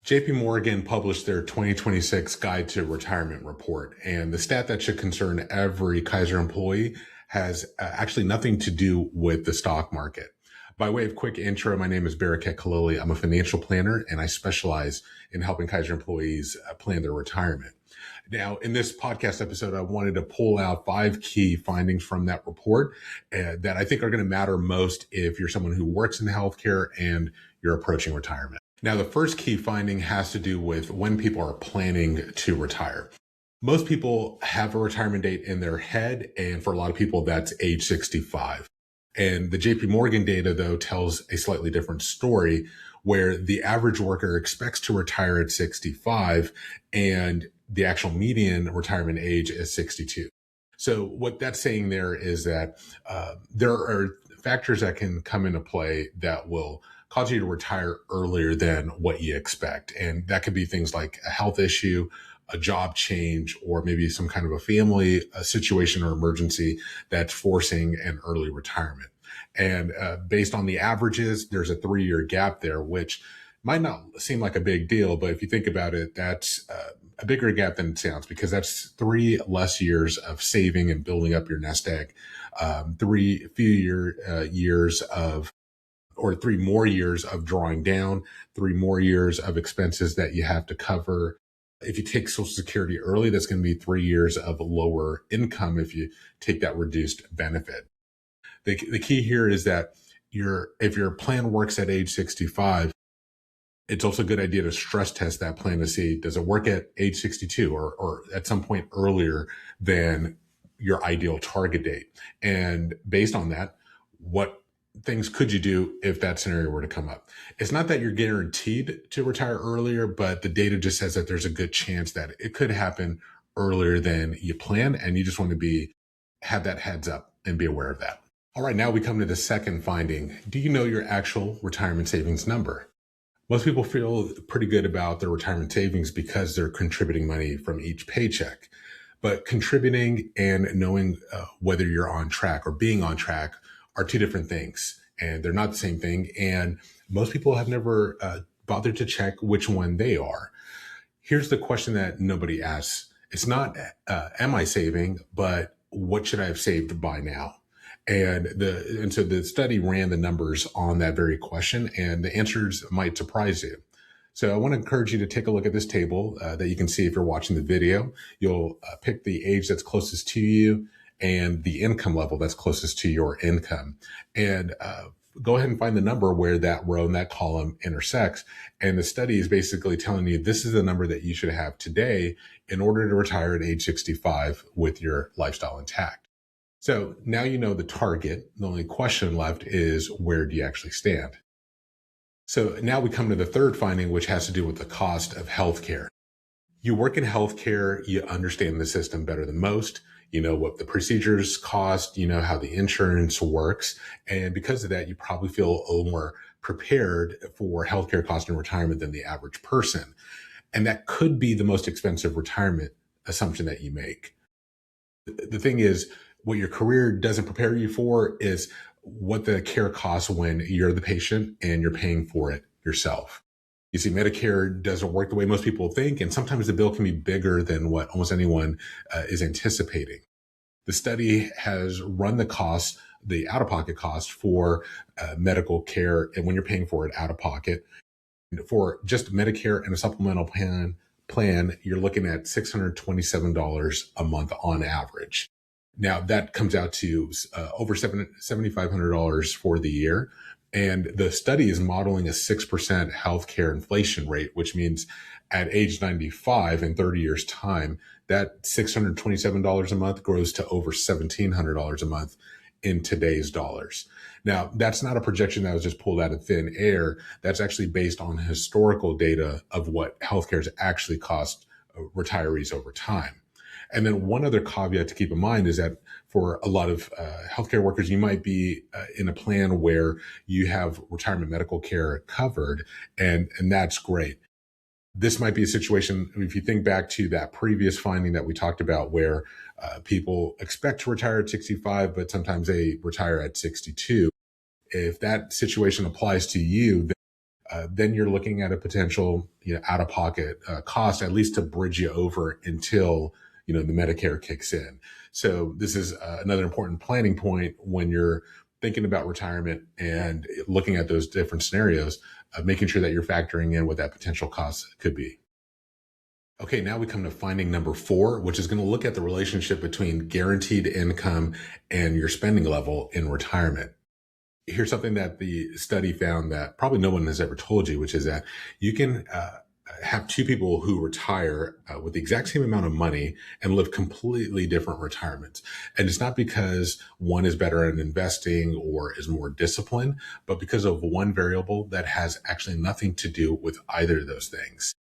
JP Morgan published their 2026 Guide to Retirement report, and the stat that should concern every Kaiser employee has actually nothing to do with the stock market. By way of quick intro, my name is Barakat Khalili. I'm a financial planner, and I specialize in helping Kaiser employees plan their retirement. Now, in this podcast episode, I wanted to pull out 5 key findings from that report that I think are going to matter most if you're someone who works in healthcare and you're approaching retirement. Now, the first key finding has to do with when people are planning to retire. Most people have a retirement date in their head, and for a lot of people, that's age 65. And the JP Morgan data, though, tells a slightly different story where the average worker expects to retire at 65 and the actual median retirement age is 62. So what that's saying there is that there are factors that can come into play that will cause you to retire earlier than what you expect. And that could be things like a health issue, a job change, or maybe some kind of a family situation or emergency that's forcing an early retirement. And based on the averages, there's a 3-year gap there, which might not seem like a big deal, but if you think about it, that's a bigger gap than it sounds, because that's 3 less years of saving and building up your nest egg, 3 more years of drawing down, 3 more years of expenses that you have to cover. If you take Social Security early, that's going to be 3 years of lower income if you take that reduced benefit. The key here is that if your plan works at age 65, it's also a good idea to stress test that plan to see, does it work at age 62 or at some point earlier than your ideal target date? And based on that, what things could you do if that scenario were to come up? It's not that you're guaranteed to retire earlier, but the data just says that there's a good chance that it could happen earlier than you plan. And you just want to have that heads up and be aware of that. All right, now we come to the second finding. Do you know your actual retirement savings number? Most people feel pretty good about their retirement savings because they're contributing money from each paycheck. But contributing and knowing whether you're on track or being on track are 2 different things, and they're not the same thing. And most people have never bothered to check which one they are. Here's the question that nobody asks. It's not, am I saving, but what should I have saved by now? And so the study ran the numbers on that very question, and the answers might surprise you. So I want to encourage you to take a look at this table that you can see if you're watching the video. You'll pick the age that's closest to you and the income level that's closest to your income. And go ahead and find the number where that row and that column intersects. And the study is basically telling you this is the number that you should have today in order to retire at age 65 with your lifestyle intact. So now you know the target. The only question left is, where do you actually stand? So now we come to the third finding, which has to do with the cost of healthcare. You work in healthcare, you understand the system better than most. You know what the procedures cost, you know how the insurance works. And because of that, you probably feel a little more prepared for healthcare costs in retirement than the average person. And that could be the most expensive retirement assumption that you make. The thing is, what your career doesn't prepare you for is what the care costs when you're the patient and you're paying for it yourself. You see, Medicare doesn't work the way most people think, and sometimes the bill can be bigger than what almost anyone is anticipating. The study has run the cost, the out-of-pocket cost for medical care, and when you're paying for it out of pocket, for just Medicare and a supplemental plan, you're looking at $627 a month on average. Now that comes out to over $7,500 for the year. And the study is modeling a 6% healthcare inflation rate, which means at age 95 in 30 years time, that $627 a month grows to over $1,700 a month in today's dollars. Now, that's not a projection that was just pulled out of thin air. That's actually based on historical data of what healthcare has actually cost retirees over time. And then one other caveat to keep in mind is that for a lot of healthcare workers, you might be in a plan where you have retirement medical care covered, and that's great. This might be a situation, if you think back to that previous finding that we talked about, where people expect to retire at 65, but sometimes they retire at 62. If that situation applies to you, then you're looking at a potential, out of pocket cost, at least to bridge you over until, the Medicare kicks in. So this is another important planning point when you're thinking about retirement and looking at those different scenarios, making sure that you're factoring in what that potential cost could be. Okay, now we come to finding number 4, which is going to look at the relationship between guaranteed income and your spending level in retirement. Here's something that the study found that probably no one has ever told you, which is that you can have two people who retire with the exact same amount of money and live completely different retirements. And it's not because one is better at investing or is more disciplined, but because of one variable that has actually nothing to do with either of those things.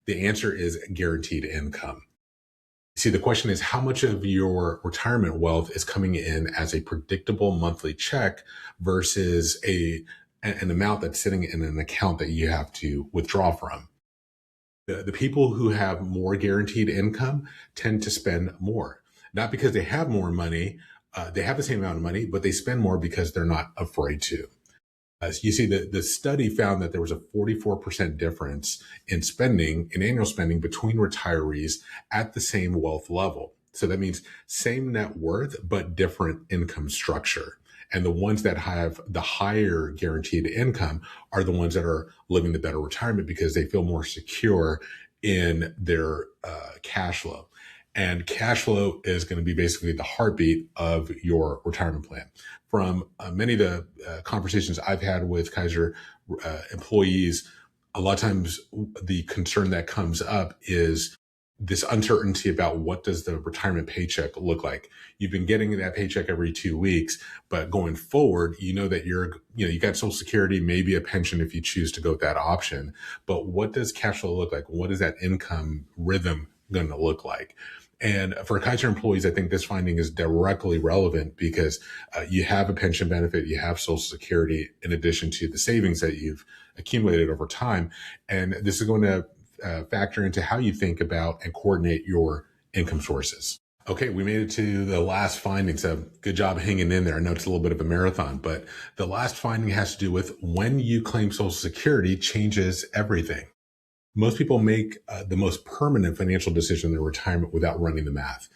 The answer is guaranteed income. See, the question is how much of your retirement wealth is coming in as a predictable monthly check versus an amount that's sitting in an account that you have to withdraw from. The people who have more guaranteed income tend to spend more, not because they have more money. They have the same amount of money, but they spend more because they're not afraid to. You see, the study found that there was a 44% difference in annual spending between retirees at the same wealth level. So that means same net worth, but different income structure. And the ones that have the higher guaranteed income are the ones that are living the better retirement because they feel more secure in their cash flow. And cash flow is going to be basically the heartbeat of your retirement plan. From many of the conversations I've had with Kaiser employees, a lot of times the concern that comes up is this uncertainty about what does the retirement paycheck look like. You've been getting that paycheck every 2 weeks, but going forward, you know that you got Social Security, maybe a pension if you choose to go with that option. But what does cash flow look like? What is that income rhythm going to look like? And for Kaiser employees, I think this finding is directly relevant because you have a pension benefit, you have Social Security in addition to the savings that you've accumulated over time. And this is going to factor into how you think about and coordinate your income sources. Okay, we made it to the last finding. So good job hanging in there. I know it's a little bit of a marathon, but the last finding has to do with when you claim Social Security changes everything. Most people make the most permanent financial decision in their retirement without running the math.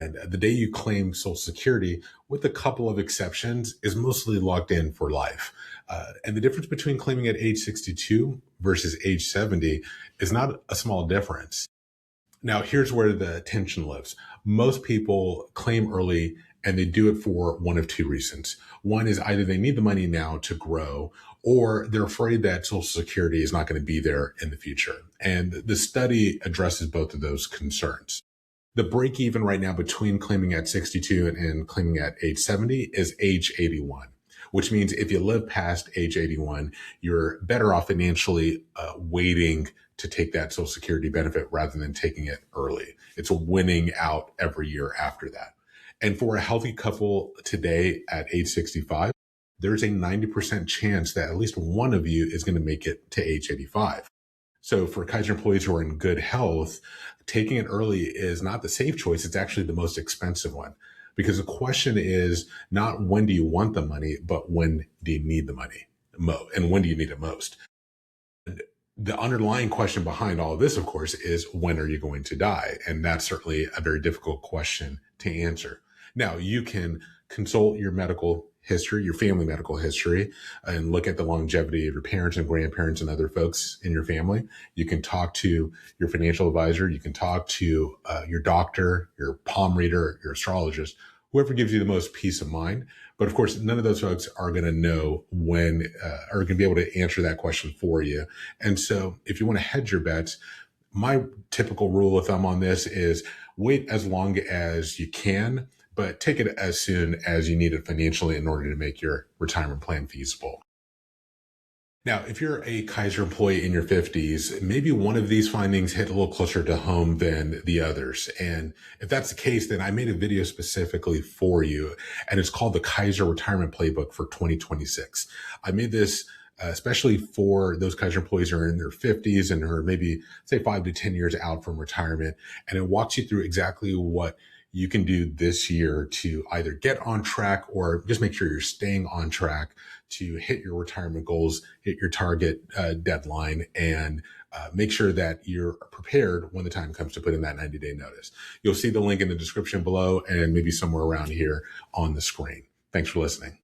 And the day you claim Social Security, with a couple of exceptions, is mostly locked in for life. And the difference between claiming at age 62 versus age 70 is not a small difference. Now, here's where the tension lives. Most people claim early and they do it for one of two reasons. One is either they need the money now to grow, or they're afraid that Social Security is not going to be there in the future. And the study addresses both of those concerns. The break even right now between claiming at 62 and claiming at age 70 is age 81, which means if you live past age 81, you're better off financially waiting to take that Social Security benefit rather than taking it early. It's winning out every year after that. And for a healthy couple today at age 65, there's a 90% chance that at least one of you is going to make it to age 85. So for Kaiser employees who are in good health, taking it early is not the safe choice. It's actually the most expensive one, because the question is not when do you want the money, but when do you need the money and when do you need it most? The underlying question behind all of this, of course, is when are you going to die? And that's certainly a very difficult question to answer. Now, you can consult your medical history, your family medical history, and look at the longevity of your parents and grandparents and other folks in your family. You can talk to your financial advisor. You can talk to your doctor, your palm reader, your astrologist, whoever gives you the most peace of mind. But of course, none of those folks are going to know when, are going to be able to answer that question for you. And so if you want to hedge your bets, my typical rule of thumb on this is wait as long as you can, but take it as soon as you need it financially in order to make your retirement plan feasible. Now, if you're a Kaiser employee in your 50s, maybe one of these findings hit a little closer to home than the others. And if that's the case, then I made a video specifically for you, and it's called the Kaiser Retirement Playbook for 2026. I made this especially for those Kaiser employees who are in their 50s and who are maybe, say, 5 to 10 years out from retirement. And it walks you through exactly what you can do this year to either get on track or just make sure you're staying on track to hit your retirement goals, hit your target deadline, and make sure that you're prepared when the time comes to put in that 90-day notice. You'll see the link in the description below and maybe somewhere around here on the screen. Thanks for listening.